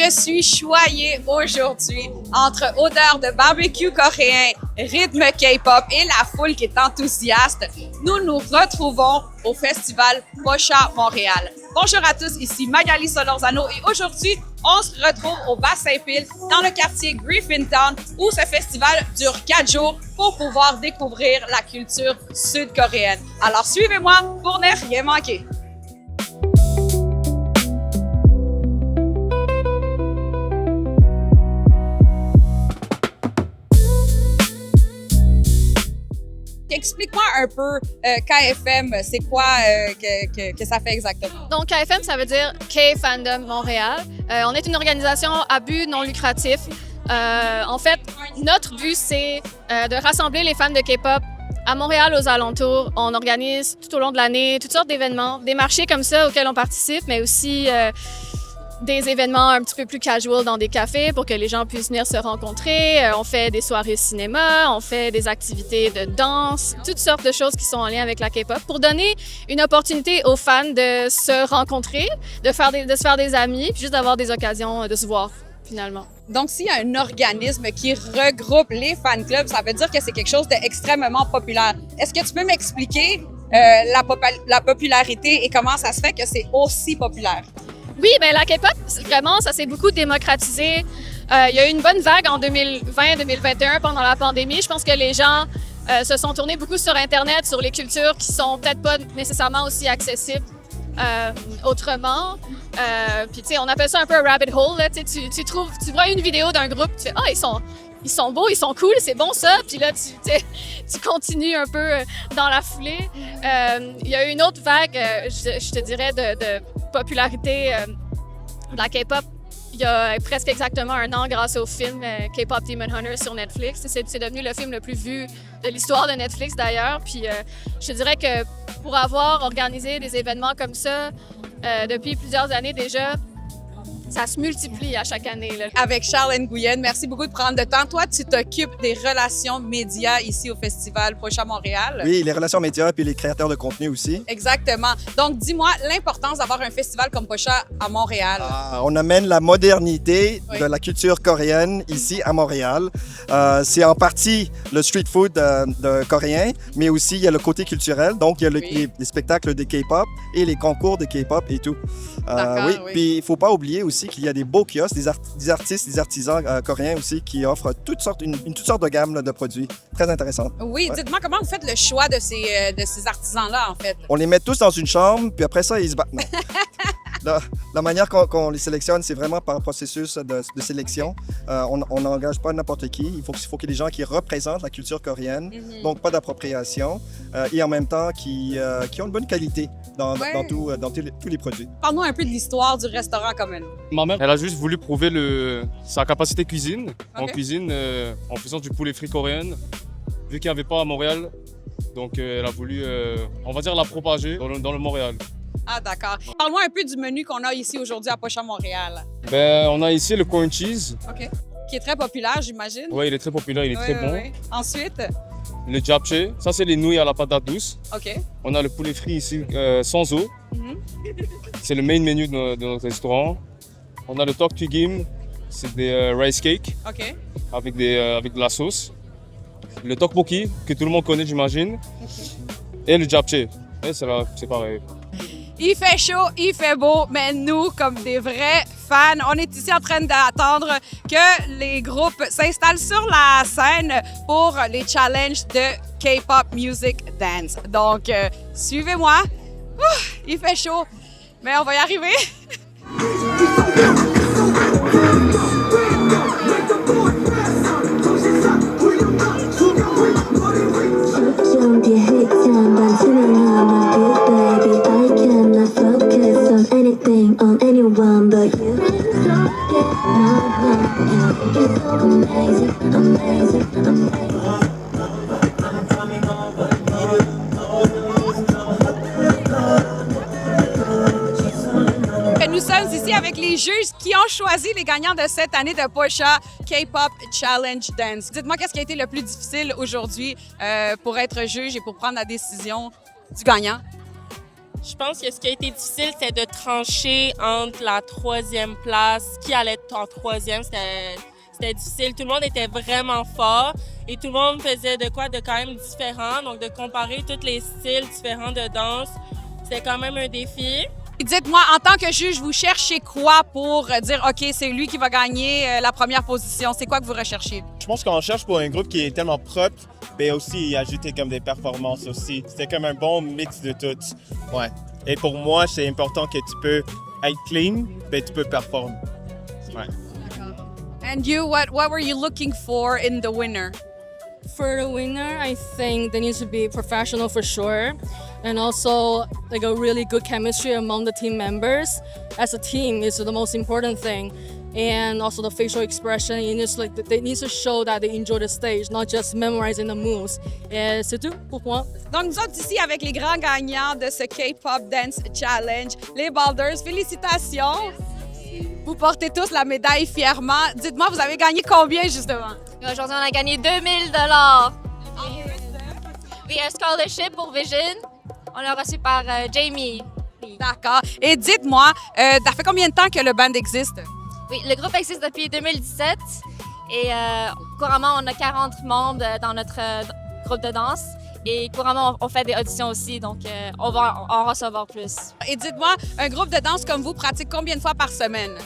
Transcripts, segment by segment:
Je suis choyée aujourd'hui entre odeur de barbecue coréen, rythme K-pop et la foule qui est enthousiaste. Nous nous retrouvons au festival Pocha Montréal. Bonjour à tous, ici Magali Solorzano et aujourd'hui, on se retrouve au Bas-Saint-Pile dans le quartier Griffintown où ce festival dure 4 jours pour pouvoir découvrir la culture sud-coréenne. Alors suivez-moi pour ne rien manquer. Explique-moi un peu KFM, c'est quoi que ça fait exactement? Donc, KFM, ça veut dire K-Fandom Montréal. On est une organisation à but non lucratif. En fait, notre but, c'est de rassembler les fans de K-pop à Montréal, aux alentours. On organise tout au long de l'année toutes sortes d'événements, des marchés comme ça auxquels on participe, mais aussi des événements un petit peu plus casual dans des cafés pour que les gens puissent venir se rencontrer. On fait des soirées cinéma, on fait des activités de danse, toutes sortes de choses qui sont en lien avec la K-pop pour donner une opportunité aux fans de se rencontrer, de se faire des amis, puis juste d'avoir des occasions de se voir finalement. Donc, s'il y a un organisme qui regroupe les fan clubs, ça veut dire que c'est quelque chose d'extrêmement populaire. Est-ce que tu peux m'expliquer la popularité et comment ça se fait que c'est aussi populaire? Oui, bien la K-pop, vraiment, ça s'est beaucoup démocratisé. Il y a eu une bonne vague en 2020-2021 pendant la pandémie. Je pense que les gens se sont tournés beaucoup sur Internet, sur les cultures qui sont peut-être pas nécessairement aussi accessibles autrement. Puis, tu sais, on appelle ça un peu un rabbit hole. Là. Tu vois une vidéo d'un groupe, tu fais « Ah, ils sont beaux, ils sont cool, c'est bon ça! » Puis là, tu continues un peu dans la foulée. Il y a eu une autre vague, je te dirais, de popularité de la K-pop il y a presque exactement un an grâce au film K-pop Demon Hunter sur Netflix. C'est devenu le film le plus vu de l'histoire de Netflix d'ailleurs. Puis je te dirais que pour avoir organisé des événements comme ça depuis plusieurs années déjà, ça se multiplie à chaque année. Là. Avec Charles Nguyen, merci beaucoup de prendre le temps. Toi, tu t'occupes des relations médias ici au Festival Pocha Montréal. Oui, les relations médias puis les créateurs de contenu aussi. Exactement. Donc, dis-moi l'importance d'avoir un festival comme Pocha à Montréal. On amène la modernité de la culture coréenne ici à Montréal. C'est en partie le street food de coréen, mais aussi il y a le côté culturel. Donc, il y a les spectacles de K-pop et les concours de K-pop et tout. Oui, puis il ne faut pas oublier aussi qu'il y a des beaux kiosques, des artistes, des artisans coréens aussi qui offrent toutes sortes de gammes là, de produits. Très intéressant. Oui, ouais. Dites-moi comment vous faites le choix de ces artisans-là, en fait? On les met tous dans une chambre, puis après ça, ils se battent. Non. La manière qu'on les sélectionne, c'est vraiment par un processus de sélection. On n'engage pas n'importe qui. Il faut que les gens qui représentent la culture coréenne, donc pas d'appropriation, et en même temps qui ont une bonne qualité dans tous les produits. Parle-nous un peu de l'histoire du restaurant Common. Ma mère, elle a juste voulu prouver sa capacité cuisine, en cuisine, en faisant du poulet frit coréen, vu qu'il n'y avait pas à Montréal. Donc elle a voulu, on va dire, la propager dans le Montréal. Ah, d'accord. Parle-moi un peu du menu qu'on a ici aujourd'hui à Pocha Montréal. On a ici le corn cheese. OK. Qui est très populaire, j'imagine. Oui, il est très populaire, il est très bon. Ouais. Ensuite? Le japchae, ça c'est les nouilles à la patate douce. OK. On a le poulet frit ici sans eau. C'est le main menu de notre restaurant. On a le tteokgum, c'est des rice cakes avec de la sauce. Le tteokbokki, que tout le monde connaît, j'imagine. Et le japchae. C'est pareil. Il fait chaud, il fait beau, mais nous, comme des vrais fans, on est ici en train d'attendre que les groupes s'installent sur la scène pour les challenges de K-pop Music Dance. Donc, suivez-moi. Il fait chaud, mais on va y arriver. On anyone but you. You're so amazing, amazing, amazing. Nous sommes ici avec les juges qui ont choisi les gagnants de cette année de Pocha K-pop Challenge Dance. Dites-moi qu'est-ce qui a été le plus difficile aujourd'hui pour être juge et pour prendre la décision du gagnant? Je pense que ce qui a été difficile, c'est de trancher entre la troisième place, qui allait être en troisième. C'était difficile. Tout le monde était vraiment fort et tout le monde faisait de quoi de quand même différent. Donc, de comparer tous les styles différents de danse, c'était quand même un défi. Dites-moi, en tant que juge, vous cherchez quoi pour dire, OK, c'est lui qui va gagner la première position? C'est quoi que vous recherchez? Je pense qu'on cherche pour un groupe qui est tellement propre, mais aussi ajouter comme des performances aussi. C'était comme un bon mix de tout. Ouais. Et pour moi, c'est important que tu peux être clean, mais tu peux performer. Ouais. And you, what were you looking for in the winner? For the winner, I think they need to be professional for sure, and also like a really good chemistry among the team members. As a team, is the most important thing, and also the facial expression. It needs they need to show that they enjoy the stage, not just memorizing the moves. Et c'est tout pour moi. Donc, nous autres ici avec les grands gagnants de ce K-Pop Dance Challenge, les Balders, félicitations! Vous portez tous la médaille fièrement. Dites-moi, vous avez gagné combien justement? Aujourd'hui, on a gagné 2000 $. Oui, un scholarship pour Vision. On l'a reçu par Jamie. Oui. D'accord. Et dites-moi, ça fait combien de temps que le band existe? Oui, le groupe existe depuis 2017 et couramment, on a 40 membres dans notre groupe de danse. Et couramment, on fait des auditions aussi, donc on va en recevoir plus. Et dites-moi, un groupe de danse comme vous pratique combien de fois par semaine?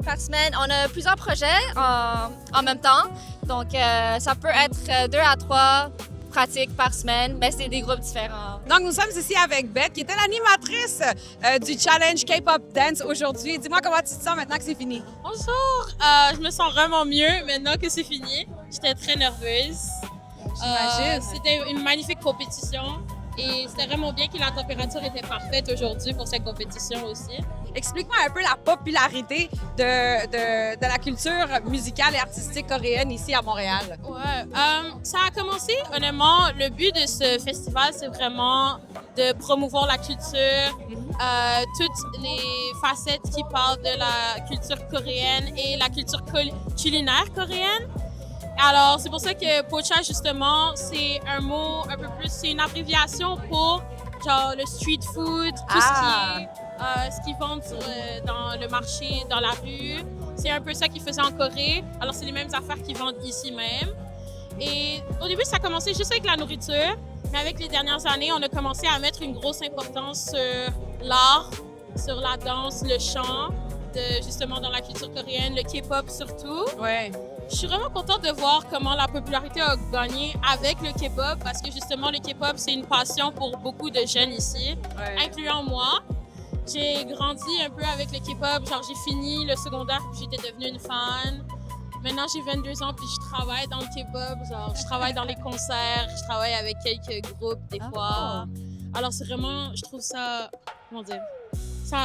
Par semaine, on a plusieurs projets en même temps. Donc, ça peut être 2 à 3 pratiques par semaine, mais c'est des groupes différents. Donc, nous sommes ici avec Beth, qui était l'animatrice du Challenge K-Pop Dance aujourd'hui. Dis-moi comment tu te sens maintenant que c'est fini? Bonjour, je me sens vraiment mieux maintenant que c'est fini. J'étais très nerveuse. J'imagine. C'était une magnifique compétition et c'était vraiment bien que la température était parfaite aujourd'hui pour cette compétition aussi. Explique-moi un peu la popularité de la culture musicale et artistique coréenne ici à Montréal. Ouais, ça a commencé, honnêtement, le but de ce festival, c'est vraiment de promouvoir la culture, toutes les facettes qui parlent de la culture coréenne et la culture culinaire coréenne. Alors, c'est pour ça que Pocha, justement, c'est un mot un peu plus, c'est une abréviation pour genre le street food, tout ce qu'ils vendent dans le marché, dans la rue. C'est un peu ça qu'ils faisaient en Corée. Alors, c'est les mêmes affaires qu'ils vendent ici même. Et au début, ça a commencé juste avec la nourriture, mais avec les dernières années, on a commencé à mettre une grosse importance sur l'art, sur la danse, le chant, justement dans la culture coréenne, le K-pop surtout. Ouais. Je suis vraiment contente de voir comment la popularité a gagné avec le K-pop parce que justement le K-pop c'est une passion pour beaucoup de jeunes ici, incluant moi. J'ai grandi un peu avec le K-pop, genre j'ai fini le secondaire puis j'étais devenue une fan. Maintenant j'ai 22 ans puis je travaille dans le K-pop, genre je travaille dans les concerts, je travaille avec quelques groupes des fois. Alors c'est vraiment, je trouve ça, comment dire,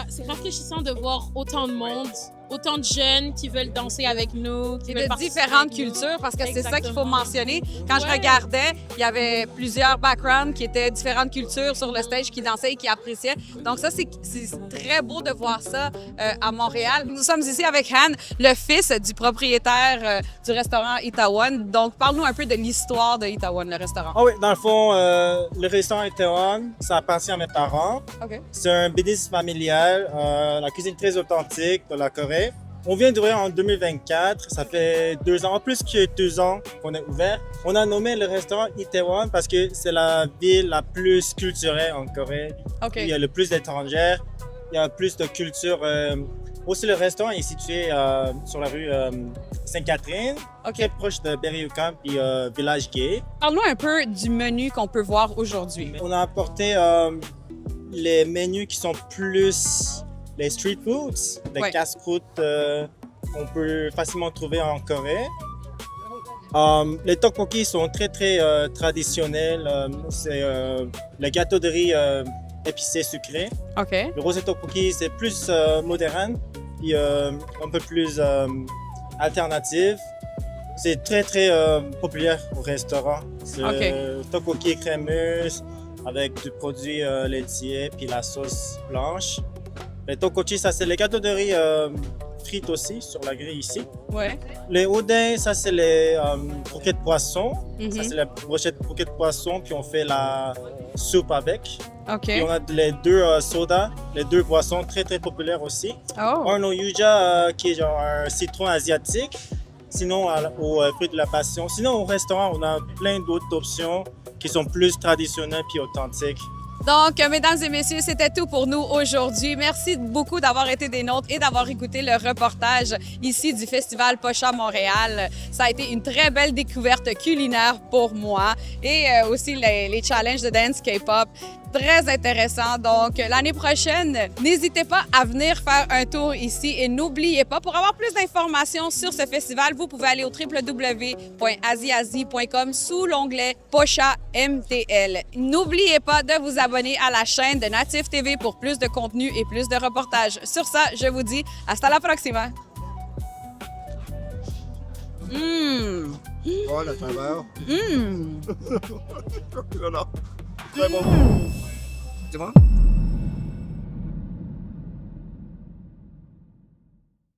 c'est rafraîchissant de voir autant de monde, autant de jeunes qui veulent danser avec nous, qui Et veulent de participer différentes avec nous. cultures, parce que c'est ça qu'il faut Exactement. mentionner. Quand je regardais, il y avait plusieurs backgrounds qui étaient différentes cultures sur le stage, qui dansaient et qui appréciaient. Donc ça, c'est très beau de voir ça à Montréal. Nous sommes ici avec Han, le fils du propriétaire du restaurant Itaewon. Donc, parle-nous un peu de l'histoire de Itaewon, le restaurant. Ah oui, dans le fond, le restaurant Itaewon, ça appartient à mes parents. OK. C'est un business familial, la cuisine très authentique de la Corée. On vient d'ouvrir en 2024, ça fait 2 ans, plus que 2 ans qu'on est ouvert. On a nommé le restaurant Itaewon parce que c'est la ville la plus culturelle en Corée. OK. Il y a le plus d'étrangers, il y a plus de culture. Aussi, le restaurant est situé sur la rue Sainte-Catherine, très proche de Berry-UQAM et Village Gay. Parle-nous un peu du menu qu'on peut voir aujourd'hui. On a apporté les menus qui sont plus les street foods, les casse-croûtes qu'on peut facilement trouver en Corée. Les tteokbokki sont très traditionnels. C'est le gâteau de riz épicé sucré. OK. Le rosé tteokbokki, c'est plus moderne et un peu plus alternatif. C'est très populaire au restaurant. C'est tteokbokki crémeux avec du produit laitier puis la sauce blanche. Le tteokbokki, ça c'est le gâteau de riz frites aussi sur la grille ici. Ouais. Les oudins, ça c'est les croquettes poisson. Mhm. Ça c'est la brochette croquettes poisson, puis on fait la soupe avec. OK. Et on a les deux sodas, les deux boissons très très populaires aussi. Oh. Un au yuja qui est genre un citron asiatique. Sinon au fruit de la passion. Sinon au restaurant, on a plein d'autres options qui sont plus traditionnelles puis authentiques. Donc, mesdames et messieurs, c'était tout pour nous aujourd'hui. Merci beaucoup d'avoir été des nôtres et d'avoir écouté le reportage ici du Festival Pocha Montréal. Ça a été une très belle découverte culinaire pour moi et aussi les challenges de dance K-pop. Très intéressant. Donc, l'année prochaine, n'hésitez pas à venir faire un tour ici et n'oubliez pas, pour avoir plus d'informations sur ce festival, vous pouvez aller au www.asiazi.com sous l'onglet Pocha MTL. N'oubliez pas de vous abonner à la chaîne de Natif TV pour plus de contenu et plus de reportages. Sur ça, je vous dis hasta la próxima. Oh, la saveur. Très bon. Tu vois?